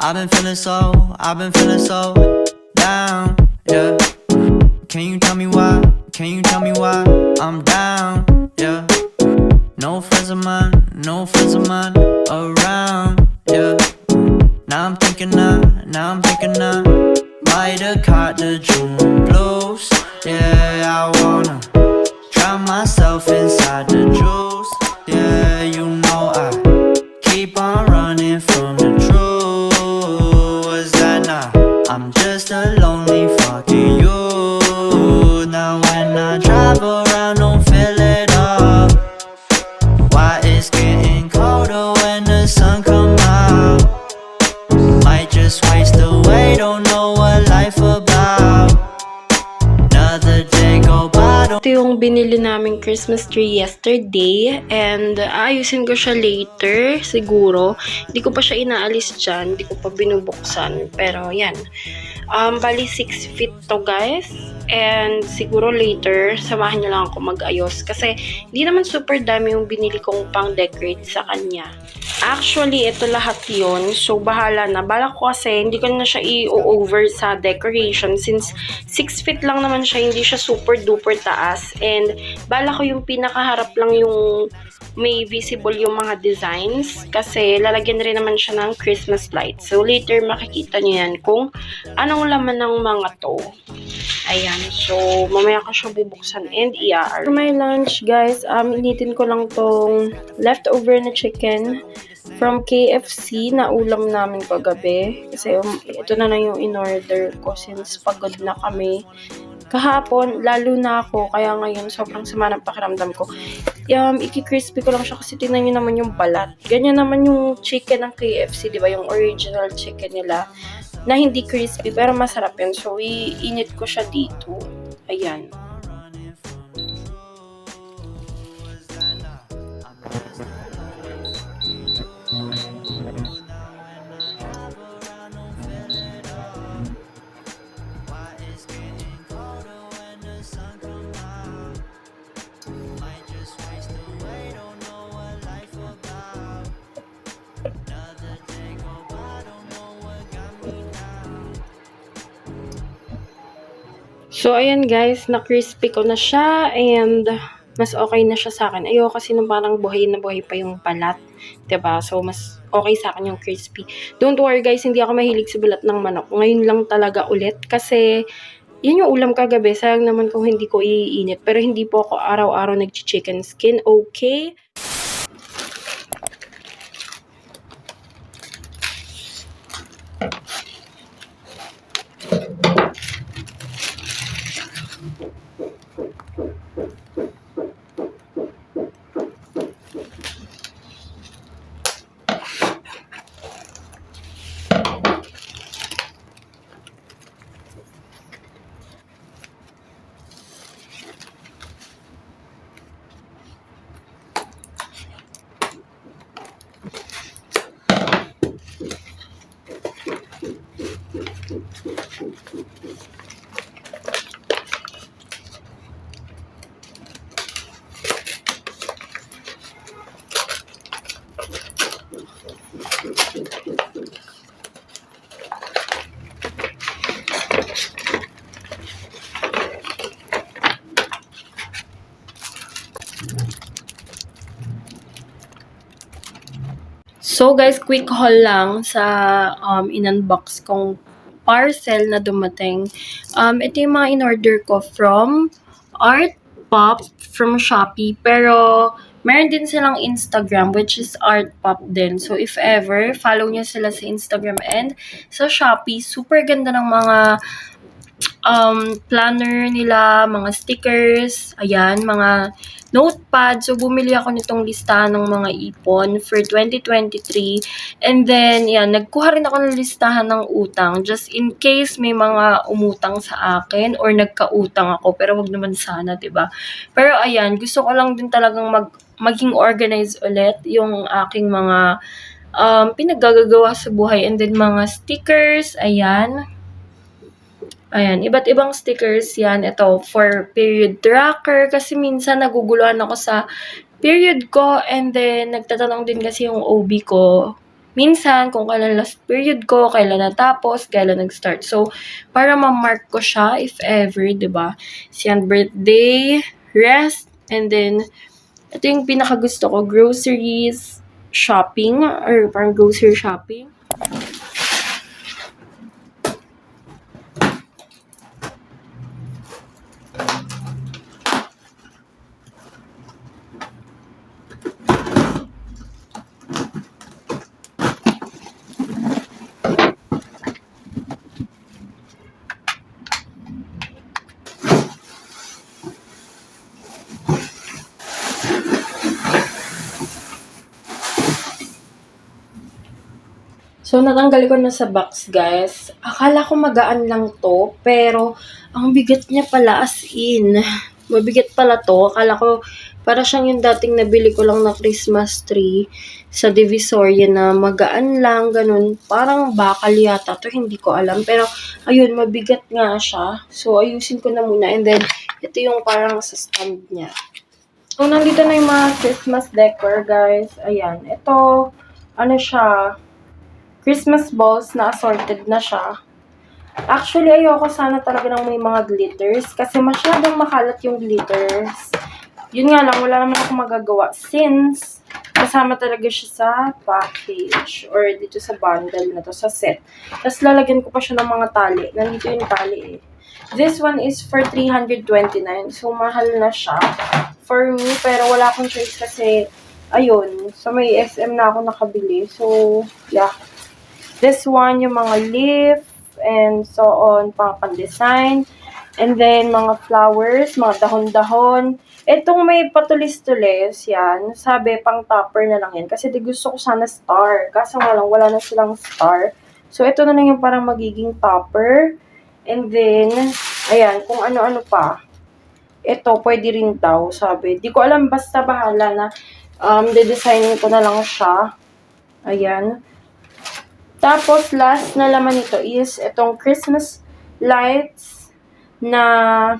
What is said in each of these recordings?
I've been feeling so down, yeah. Can you tell me why? Can you tell me why I'm down, yeah. No friends of mine around, yeah. Now I'm thinking I might have caught the June blues. Yeah, I wanna drown myself inside the juice. Yeah, you know I keep on running from the truth. Was that not? I'm just a lonely fucking youth. Now when I drive around, don't fill it up. Why it's getting colder when the sun come out? Might just waste away, don't know what life about. Another day go by, don't. Ito yung binili naming Christmas tree yesterday and ayusin ko siya later siguro. Hindi ko pa siya inaalis dyan, hindi ko pa binubuksan. Pero yan, bali 6 feet to guys. And siguro later, samahan nyo lang ako mag-ayos. Kasi hindi naman super dami yung binili kong pang-decorate sa kanya. Actually, ito lahat yon. So, bahala na. Bala ko kasi, hindi ko na siya i-over sa decoration. Since 6 feet lang naman siya, hindi siya super duper taas. And, bala ko yung pinakaharap lang yung may visible yung mga designs. Kasi, lalagyan rin naman siya ng Christmas lights. So, later makikita nyo yan kung anong laman ng mga to. Ayan. So, mamaya ko siya bubuksan and i-aar. For my lunch, guys, initin ko lang tong leftover na chicken from KFC na ulam namin kagabi. Kasi ito na lang yung in-order ko since pagod na kami. Kahapon, lalo na ako. Kaya ngayon, sobrang sama ng pakiramdam ko. Iki-crispy ko lang siya kasi tingnan nyo naman yung balat. Ganyan naman yung chicken ng KFC, di ba? Yung original chicken nila. Na hindi crispy, pero masarap yun. So, iinit ko siya dito. Ayan. So, ayan guys, na-crispy ko na siya and mas okay na siya sa akin. Ayoko kasi nung parang buhay na buhay pa yung balat. 'Di ba? So, mas okay sa akin yung crispy. Don't worry guys, hindi ako mahilig sa balat ng manok. Ngayon lang talaga ulit kasi yun yung ulam kagabi. Sayang naman kung hindi ko iinit. Pero hindi po ako araw-araw nag-chicken skin. Okay? So guys, quick haul lang sa in-unbox kong parcel na dumating. Ito yung mga in-order ko from Art Pop from Shopee. Pero meron din silang Instagram which is Art Pop din. So if ever, follow nyo sila sa Instagram and sa Shopee. Super ganda ng mga planner nila, mga stickers, ayan, mga notepad. So, bumili ako nitong listahan ng mga ipon for 2023. And then, yan, nagkuha rin ako ng listahan ng utang just in case may mga umutang sa akin or nagkautang ako. Pero wag naman sana, diba? Pero, ayan, gusto ko lang din talagang maging organized ulit yung aking mga pinaggagawa sa buhay. And then, mga stickers, ayan. Ayan, iba't ibang stickers yan. Ito, for period tracker. Kasi minsan naguguluhan ako sa period ko. And then, nagtatanong din kasi yung OB ko. minsan kung kailan last period ko, kailan natapos, kailan nag-start. So, para ma-mark ko siya if ever, 'di ba? Siyan birthday, rest, and then ito yung pinakagusto ko, groceries, shopping, or parang grocery shopping. So, natanggal ko na sa box, guys. Akala ko magaan lang to, pero ang bigat niya pala as in. Mabigat pala to. Akala ko para siyang yung dating nabili ko lang na Christmas tree sa Divisoria na magaan lang, ganun. Parang bakal yata to, hindi ko alam. Pero, ayun, mabigat nga siya. So, ayusin ko na muna. And then, ito yung parang sa stand niya. So, nandito na yung mga Christmas decor, guys. Ayan. Ito, ano siya, Christmas balls na assorted na siya. Actually, ayoko sana talaga ng may mga glitters kasi masyadong makalat yung glitters. Yun nga lang, wala naman ako magagawa since kasama talaga siya sa package or dito sa bundle na to, sa set. Tapos lalagyan ko pa siya ng mga tali. Nandito yung tali eh. This one is for 329. So, mahal na siya for me. Pero wala akong choice kasi, ayun, sa may SM na ako nakabili. So, yeah. This one, yung mga leaf, and so on, pang-design. And then, mga flowers, mga dahon-dahon. Itong may patulis-tulis, yan. Sabi, pang-topper na lang yan. Kasi di gusto ko sana star. Kaso nga lang, wala na silang star. So, ito na lang yung parang magiging topper. And then, ayan, kung ano-ano pa. Ito, pwede rin daw, sabi. Di ko alam, basta bahala na. De-designin ko na lang siya. Ayan. Tapos, last na laman nito is itong Christmas lights na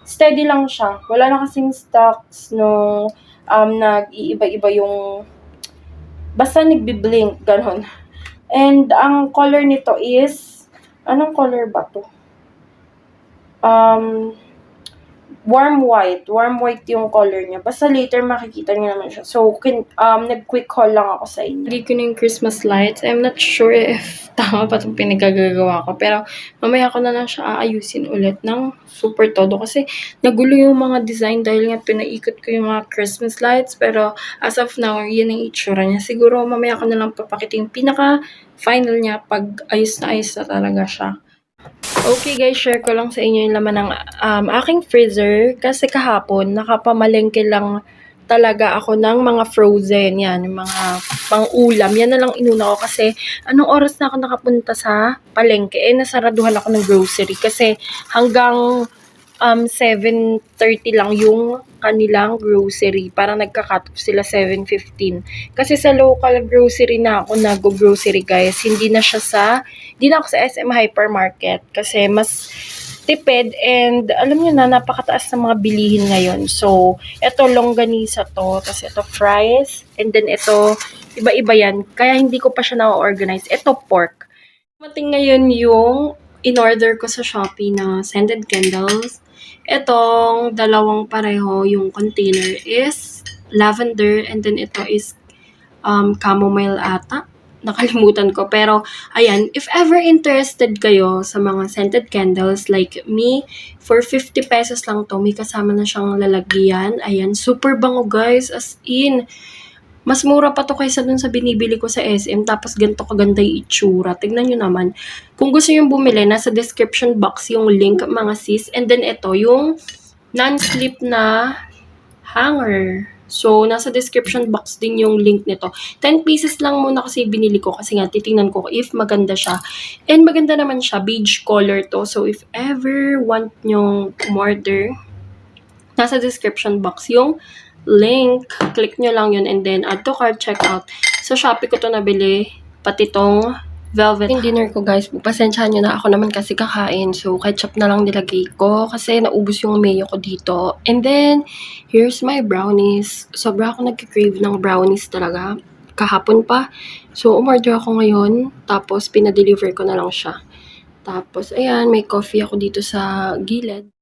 steady lang siya. Wala na kasing stocks nung nag-iiba-iba yung basta nagbi-blink, ganon. And ang color nito is, anong color ba to? Warm white. Warm white yung color niya. Basta later makikita niyo naman siya. So, nag-quick haul lang ako sa inyo. Hindi ko na yung Christmas lights. I'm not sure if tama pa itong pinagagagawa ko. Pero, mamaya ko na lang siya aayusin ulit ng super todo. Kasi, nagulo yung mga design dahil nga pinaikot ko yung mga Christmas lights. Pero, as of now, yun ang itsura niya. Siguro, mamaya ko na lang papakita yung pinaka-final niya pag ayos na talaga siya. Okay guys, share ko lang sa inyo yung laman ng aking freezer. Kasi kahapon, nakapamalengke lang talaga ako ng mga frozen. Yan, yung mga pang-ulam. Yan na lang inuna ko kasi anong oras na ako nakapunta sa palengke? Nasaraduhan ako ng grocery kasi hanggang 7:30 lang yung kanilang grocery. Parang nagka-cut off sila 7:15. Kasi sa local grocery na ako nag-grocery guys. Hindi na ako sa SM Hypermarket kasi mas tipid and alam niyo na napakataas ng mga bilihin ngayon. So, ito longganisa to, tapos ito fries, and then ito iba-iba yan. Kaya hindi ko pa siya na-organize. Ito pork. Mating ngayon yung in-order ko sa Shopee na scented candles. Itong dalawang pareho, yung container is lavender and then ito is chamomile ata. Nakalimutan ko. Pero, ayan, if ever interested kayo sa mga scented candles like me, for 50 pesos lang to, may kasama na siyang lalagyan. Ayan, super bango guys, as in. Mas mura pa to kaysa dun sa binibili ko sa SM. Tapos ganito kaganda yung itsura. Tignan nyo naman. Kung gusto nyo bumili, nasa description box yung link mga sis. And then ito, yung non-slip na hanger. So, nasa description box din yung link nito. 10 pieces lang muna kasi binili ko. Kasi nga, titingnan ko if maganda siya. And maganda naman siya. Beige color to. So, if ever want nyong umorder, nasa description box yung link. Click nyo lang yun and then add to cart, checkout. So, Shopee ko to nabili. Pati tong velvet. Yung dinner ko guys, pasensyahan nyo na ako naman kasi kakain. So, ketchup na lang nilagay ko kasi naubos yung mayo ko dito. And then, here's my brownies. Sobra ako nagkikrave ng brownies talaga. kahapon pa. So, umorder ako ngayon, tapos pinadeliver ko na lang siya. Tapos, ayan, may coffee ako dito sa gilid.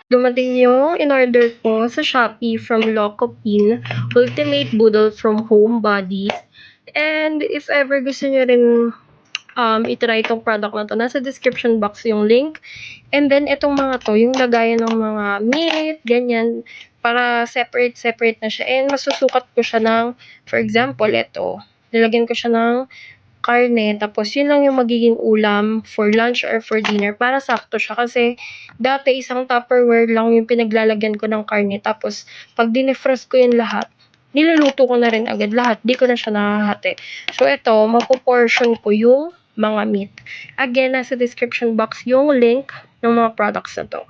Dumating yung in-order ko sa Shopee from Locopin, Ultimate Boodle from Home Bodies. And if ever gusto nyo rin i-try itong product na to, nasa description box yung link. And then, itong mga to, yung lagayan ng mga meat, ganyan, para separate na siya. And masusukat ko siya ng, for example, ito, nilagyan ko siya ng karne, tapos yun lang yung magiging ulam for lunch or for dinner para sakto siya. Kasi dati isang Tupperware lang yung pinaglalagyan ko ng karne, tapos pag dinefrost ko yun lahat, niluluto ko na rin agad lahat, di ko na siya nakahati. So ito, mapoportion ko yung mga meat. Again, nasa description box yung link ng mga products na to.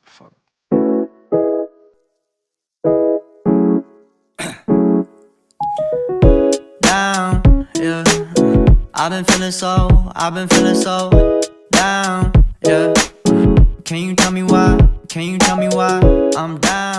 Fuck. Down, yeah. I've been feeling so down, yeah. Can you tell me why? Can you tell me why I'm down?